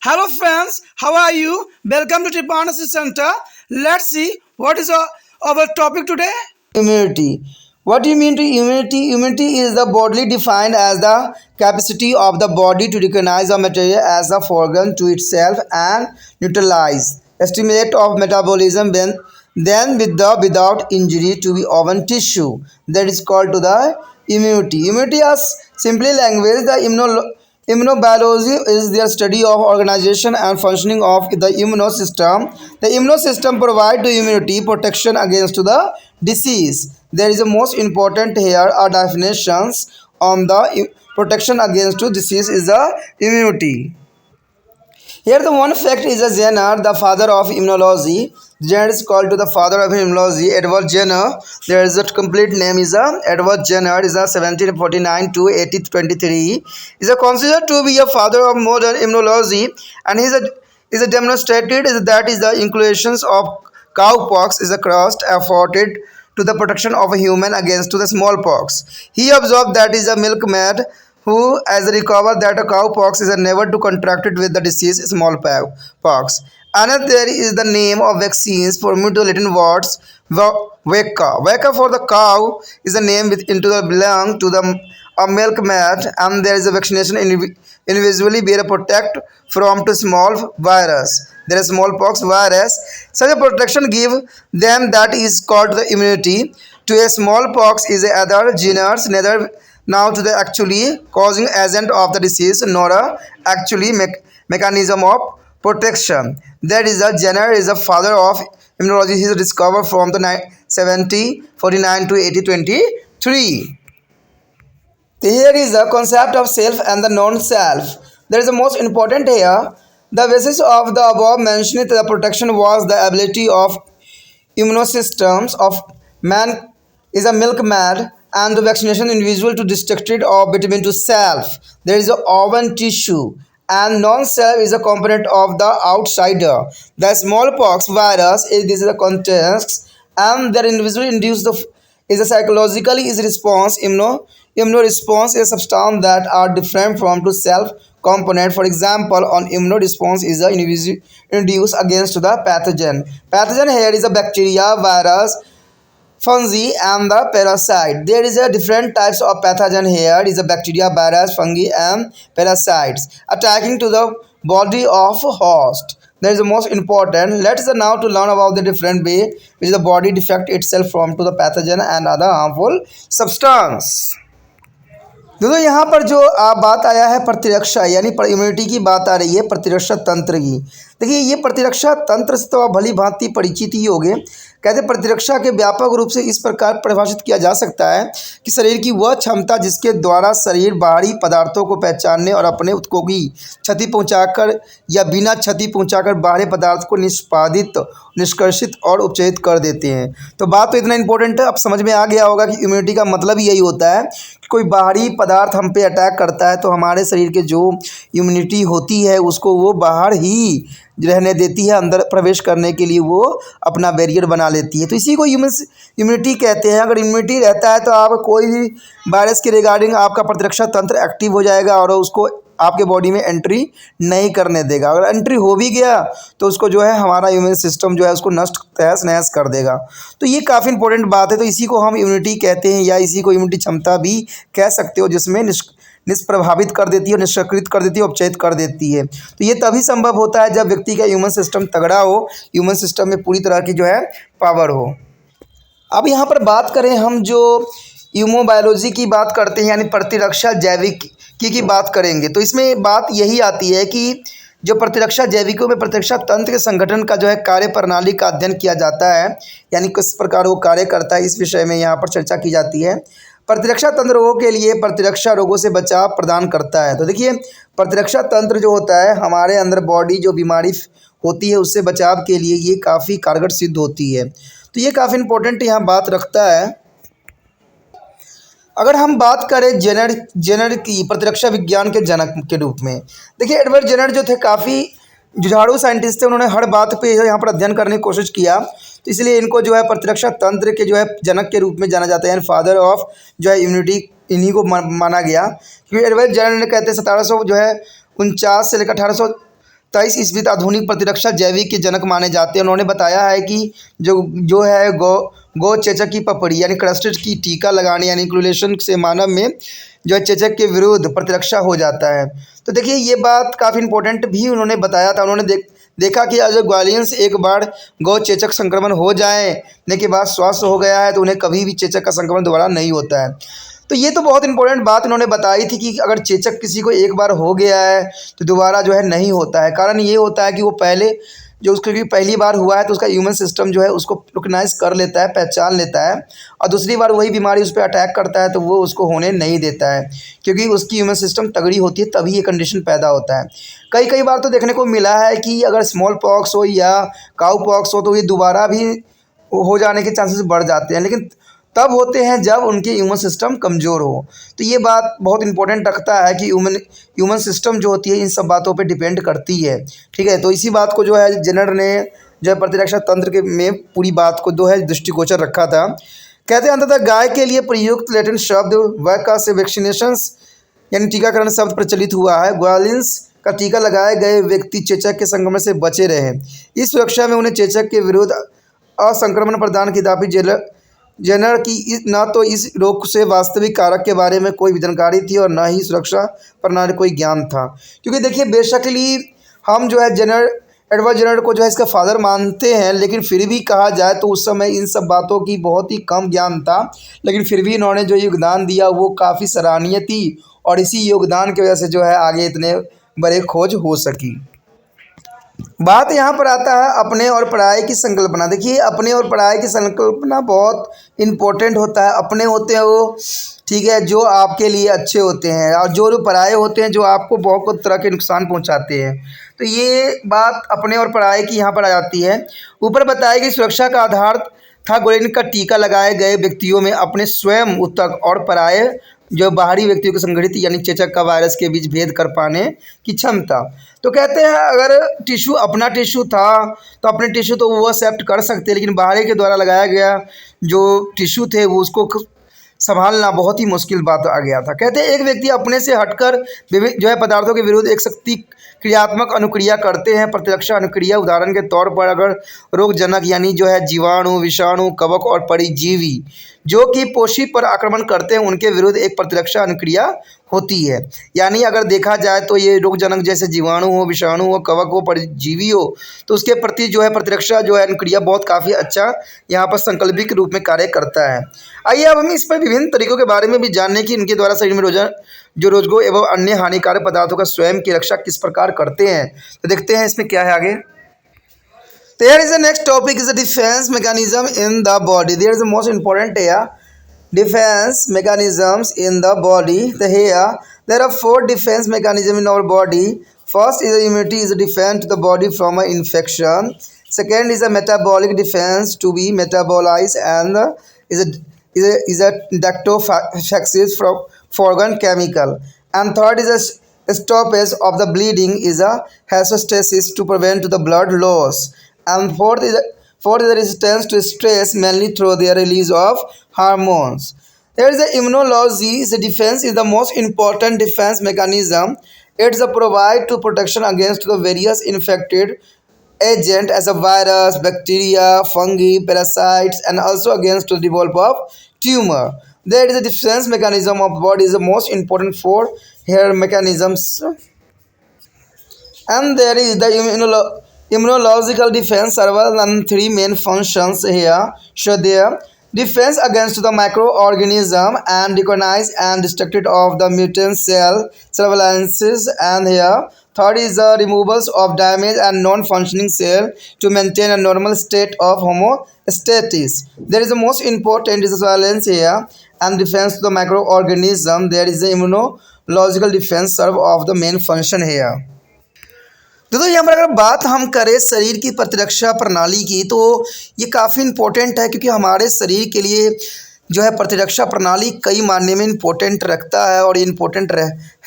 Hello friends, how are you? Welcome to Tripanasi Center. Let's see what is our topic today. Immunity. What do you mean to immunity? Immunity is the bodily defined as the capacity of the body to recognize a material as a foreign to itself and neutralize, estimate of metabolism then with the without injury to be organ tissue. That is called to the immunity. Immunity is simply language. The immunobiology is the study of organization and functioning of the immune system. The immune system provides the immunity protection against the disease. There is a most important here are definitions on the protection against disease is the immunity. Here the one fact is a Jenner, the father of immunology. Jenner is called to the father of immunology, Edward Jenner. There is a complete name is Edward Jenner is a 1749 to 1823. Is a considered to be a father of modern immunology, and is a demonstrated is that is the inclusions of cowpox is a crust afforded to the protection of a human against to the smallpox. He observed that is a milkmaid who has recovered that a cowpox is never to contracted with the disease smallpox. Another there is the name of vaccines for Latin words Veka. Veka for the cow is a name with into the belong to the a milkmaid, and there is a vaccination individually be a protect from to small virus. There is smallpox virus. Such a protection give them that is called the immunity. To a smallpox is a other genus neither now to the actually causing agent of the disease nor a actually mechanism of protection. That is a Jenner is a father of immunology. He is discovered from the 1749 to 1823. Here is the concept of self and the non-self. There is the most important here. The basis of the above mentioned the protection was the ability of immunosystems of man is a milkmaid and the vaccination individual to distinct it or between to self. There is a organ tissue and non-self is a component of the outsider. The smallpox virus is this is the context and that individual induced the is a psychologically is response immuno response is substance that are different from to self component. For example, on immuno response is a individual induced against the pathogen here is a bacteria virus fungi and the parasite. There is a different types of pathogen here is a bacteria virus fungi and parasites attacking to the body of host. That is the most important. Let's now to learn about the different way which the body defect itself from to the pathogen and other harmful substance. दोस्तों यहाँ पर जो बात आया है प्रतिरक्षा यानी immunity की बात आ रही है प्रतिरक्षा तंत्र की। देखिए ये प्रतिरक्षा तंत्र से तो आप भली भांति परिचित ही होंगे। कहते हैं प्रतिरक्षा के व्यापक रूप से इस प्रकार परिभाषित किया जा सकता है कि शरीर की वह क्षमता जिसके द्वारा शरीर बाहरी पदार्थों को पहचानने और अपने उत्कों की क्षति पहुंचाकर या बिना क्षति पहुंचाकर बाहरी पदार्थ को निष्पादित निष्कर्षित और उपचयित कर देते हैं। तो बात तो इतना इंपॉर्टेंट है, अब समझ में आ गया होगा कि इम्यूनिटी का मतलब यही होता है कि कोई बाहरी पदार्थ हम पे अटैक करता है तो हमारे शरीर के जो इम्यूनिटी होती है उसको वो बाहर ही रहने देती है, अंदर प्रवेश करने के लिए वो अपना बैरियर बना लेती है। तो इसी को इम्यूनिटी कहते हैं। अगर इम्यूनिटी रहता है तो आप कोई भी वायरस के रिगार्डिंग आपका प्रतिरक्षा तंत्र एक्टिव हो जाएगा और उसको आपके बॉडी में एंट्री नहीं करने देगा। अगर एंट्री हो भी गया तो उसको जो है हमारा इम्यून सिस्टम जो है उसको नष्ट तहस नहस कर देगा। तो ये काफ़ी इंपॉर्टेंट बात है। तो इसी को हम इम्यूनिटी कहते हैं या इसी को इम्यूनिटी क्षमता भी कह सकते हो, जिसमें निष्प्रभावित कर देती है, निष्क्रिय कर देती है, उपचयित कर देती है। तो ये तभी संभव होता है जब व्यक्ति का ह्यूमन सिस्टम तगड़ा हो, ह्यूमन सिस्टम में पूरी तरह की जो है पावर हो। अब यहाँ पर बात करें हम जो इम्यूनोबायोलॉजी की बात करते हैं यानी प्रतिरक्षा जैविक की बात करेंगे तो इसमें बात यही आती है कि जो प्रतिरक्षा जैविकों में प्रतिरक्षा तंत्र के संगठन का जो है कार्य प्रणाली का अध्ययन किया जाता है यानी किस प्रकार वो कार्य करता है, इस विषय में यहाँ पर चर्चा की जाती है। प्रतिरक्षा तंत्र रोगों के लिए प्रतिरक्षा रोगों से बचाव प्रदान करता है। तो देखिए प्रतिरक्षा तंत्र जो होता है हमारे अंदर बॉडी जो बीमारी होती है उससे बचाव के लिए ये काफ़ी कारगर सिद्ध होती है। तो ये काफ़ी इंपॉर्टेंट यहाँ बात रखता है। अगर हम बात करें जेनर की प्रतिरक्षा विज्ञान के जनक के रूप में, देखिए एडवर्ड जेनर जो थे काफ़ी जुझारू साइंटिस्ट थे, उन्होंने हर बात पे यहाँ पर अध्ययन करने की कोशिश किया। तो इसलिए इनको जो है प्रतिरक्षा तंत्र के जो है जनक के रूप में जाना जाता है यानी फादर ऑफ जो है इम्यूनिटी, इन्हीं को माना गया। क्योंकि एडवर्ड जेनर ने कहते हैं 1749 से लेकर 23 ईस्वी आधुनिक प्रतिरक्षा जैविक के जनक माने जाते हैं। उन्होंने बताया है कि जो है गौ चेचक की पपड़ी यानी क्रस्टेड की टीका लगाने यानी इनक्यूलेशन से मानव में जो है चेचक के विरुद्ध प्रतिरक्षा हो जाता है। तो देखिए ये बात काफ़ी इंपॉर्टेंट भी उन्होंने बताया था। उन्होंने देखा कि अगर ग्वालियन से एक बार गौ चेचक संक्रमण हो जाने के बाद स्वस्थ हो गया है तो उन्हें कभी भी चेचक का संक्रमण दोबारा नहीं होता है। तो ये तो बहुत इंपॉर्टेंट बात उन्होंने बताई थी कि अगर चेचक किसी को एक बार हो गया है तो दोबारा जो है नहीं होता है। कारण ये होता है कि वो पहले जो उसको पहली बार हुआ है तो उसका ह्यूमन सिस्टम जो है उसको रिकग्नाइज कर लेता है, पहचान लेता है, और दूसरी बार वही बीमारी उस पर अटैक करता है तो वो उसको होने नहीं देता है, क्योंकि उसकी ह्यूमन सिस्टम तगड़ी होती है, तभी ये कंडीशन पैदा होता है। कई बार तो देखने को मिला है कि अगर स्मॉल पॉक्स हो या काऊ पॉक्स हो तो ये दोबारा भी हो जाने के चांसेस बढ़ जाते हैं, लेकिन तब होते हैं जब उनके ह्यूमन सिस्टम कमज़ोर हो। तो ये बात बहुत इंपॉर्टेंट रखता है कि ह्यूमन सिस्टम जो होती है इन सब बातों पे डिपेंड करती है। ठीक है, तो इसी बात को जो है जेनर ने जो है प्रतिरक्षा तंत्र के में पूरी बात को जो है दृष्टिगोचर रखा था। कहते हैं अंततः गाय के लिए प्रयुक्त लैटिन शब्द वैका से वैक्सीनेशंस यानी टीकाकरण शब्द प्रचलित हुआ है। ग्वालिन्स का टीका लगाए गए व्यक्ति चेचक के संक्रमण से बचे रहे। इस सुरक्षा में उन्हें चेचक के विरुद्ध असंक्रमण प्रदान की दापी जेनर की न तो इस रोग से वास्तविक कारक के बारे में कोई जानकारी थी और न ही सुरक्षा प्रणाली कोई ज्ञान था। क्योंकि देखिए बेशकली हम जो है एडवर्ड जेनर को जो है इसका फादर मानते हैं, लेकिन फिर भी कहा जाए तो उस समय इन सब बातों की बहुत ही कम ज्ञान था, लेकिन फिर भी इन्होंने जो योगदान दिया वो काफ़ी सराहनीय थी और इसी योगदान की वजह से जो है आगे इतने बड़े खोज हो सकी। बात यहाँ पर आता है अपने और पराये की संकल्पना। देखिए अपने और पराये की संकल्पना बहुत इम्पोर्टेंट होता है। अपने होते हैं वो, ठीक है, जो आपके लिए अच्छे होते हैं, और जो पराये होते हैं जो आपको बहुत तरह के नुकसान पहुँचाते हैं। तो ये बात अपने और पराये की यहाँ पर आ जाती है। ऊपर बताई गई सुरक्षा का आधार था ग्वालिन का टीका लगाए गए व्यक्तियों में अपने स्वयं ऊतक और पराये जो बाहरी व्यक्तियों के संगठित यानी चेचक का वायरस के बीच भेद कर पाने की क्षमता। तो कहते हैं अगर अपना टिश्यू था तो अपने टिश्यू तो वो एक्सेप्ट कर सकते हैं, लेकिन बाहरी के द्वारा लगाया गया जो टिश्यू थे वो उसको संभालना बहुत ही मुश्किल बात आ गया था। कहते हैं एक व्यक्ति अपने से हटकर विभिन्न जो है पदार्थों के विरुद्ध एक शक्ति क्रियात्मक अनुक्रिया करते हैं। प्रतिरक्षा अनुक्रिया उदाहरण के तौर पर अगर रोगजनक यानी जो है जीवाणु, विषाणु, कवक और परजीवी जो कि पोषी पर आक्रमण करते हैं उनके विरुद्ध एक प्रतिरक्षा अनुक्रिया होती है। यानी अगर देखा जाए तो ये रोगजनक जैसे जीवाणु हो, विषाणु हो, कवक हो, परजीवी हो तो उसके प्रति जो है प्रतिरक्षा जो है अनुक्रिया बहुत काफ़ी अच्छा यहाँ पर संकल्पित रूप में कार्य करता है। आइए अब हम इस पर विभिन्न तरीकों के बारे में भी जानने की इनके द्वारा शरीर में रोगों एवं अन्य हानिकारक पदार्थों का स्वयं की रक्षा किस प्रकार करते हैं। तो देखते हैं इसमें क्या है आगे। There is the next topic is the defense mechanism in the body. There is the most important here. Defense mechanisms in the body. There are 4 defense mechanisms in our body. First is the immunity is a defense to the body from an infection. Second is a metabolic defense to be metabolized and is a dactophaxis from foreign chemical. And third is a stoppage of the bleeding is a hemostasis to prevent the blood loss. And fourth is the resistance to stress mainly through the release of hormones. There is the immunology. The defense is the most important defense mechanism. It's a provide to protection against the various infected agent as a virus, bacteria, fungi, parasites, and also against the develop of tumor. There is a defense mechanism of body is the most important for hair mechanisms. And there is the immunological defense serves on 3 main functions here. So there defense against the microorganism and recognize and destructed of the mutant cell surveillances, and here third is the removals of damaged and non-functioning cell to maintain a normal state of homeostasis. There is the most important is the surveillance here and defense to the microorganism. There is the immunological defense serve of the main function here. दोस्तों यहाँ पर अगर बात हम करें शरीर की प्रतिरक्षा प्रणाली की तो ये काफ़ी इम्पोर्टेंट है, क्योंकि हमारे शरीर के लिए जो है प्रतिरक्षा प्रणाली कई मायने में इम्पोर्टेंट रखता है और इम्पोर्टेंट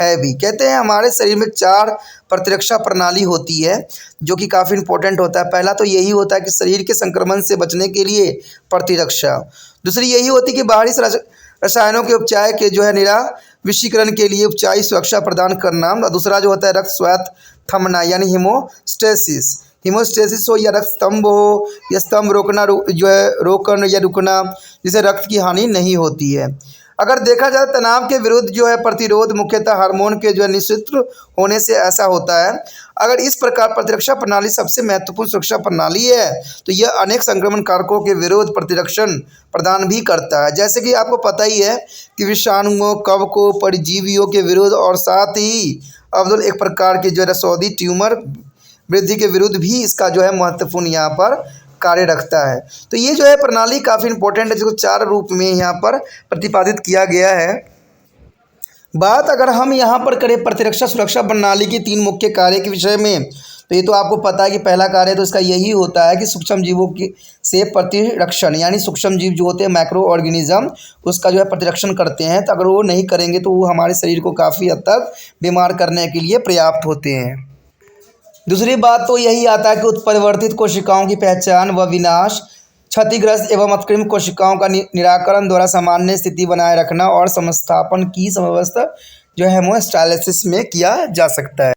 है भी। कहते हैं हमारे शरीर में 4 प्रतिरक्षा प्रणाली होती है जो कि काफ़ी इम्पोर्टेंट होता है। पहला तो यही होता है कि शरीर के संक्रमण से बचने के लिए प्रतिरक्षा। दूसरी यही होती है कि बाहरी रसायनों के उपचार के जो है निराविषीकरण के लिए उपचारी सुरक्षा प्रदान करना। दूसरा जो होता है रक्त स्वास्थ्य थमना यानी हीमोस्टेसिस। हीमोस्टेसिस हो या रक्त स्तंभ हो, यह स्तंभ जो है रोकना या रुकना, जिससे रक्त की हानि नहीं होती है। अगर देखा जाए तनाव के विरुद्ध जो है प्रतिरोध मुख्यतः हार्मोन के जो है निश्चित होने से ऐसा होता है। अगर इस प्रकार प्रतिरक्षा प्रणाली सबसे महत्वपूर्ण सुरक्षा प्रणाली है तो यह अनेक संक्रमण कारकों के विरुद्ध प्रतिरक्षण प्रदान भी करता है। जैसे कि आपको पता ही है कि विषाणुओं, कवकों, परजीवियों के विरुद्ध और साथ ही अब्दुल एक प्रकार के जो है रसौदी ट्यूमर वृद्धि के विरुद्ध भी इसका जो है महत्वपूर्ण यहाँ पर कार्य रखता है। तो ये जो है प्रणाली काफ़ी इंपॉर्टेंट है, जिसको 4 रूप में यहाँ पर प्रतिपादित किया गया है। बात अगर हम यहाँ पर करें प्रतिरक्षा सुरक्षा प्रणाली की 3 मुख्य कार्य के विषय में, तो ये तो आपको पता है कि पहला कार्य तो इसका यही होता है कि सूक्ष्म जीवों की से प्रतिरक्षण, यानी सूक्ष्म जीव जो होते हैं माइक्रो ऑर्गेनिज्म, उसका जो है प्रतिरक्षण करते हैं। तो अगर वो नहीं करेंगे तो वो हमारे शरीर को काफ़ी हद तक बीमार करने के लिए पर्याप्त होते हैं। दूसरी बात तो यही आता है कि उत्परिवर्तित कोशिकाओं की पहचान व विनाश, क्षतिग्रस्त एवं अकृत्रिम कोशिकाओं का निराकरण द्वारा सामान्य स्थिति बनाए रखना और समस्थापन की समवस्था जो है हेमोस्टैसिस में किया जा सकता है।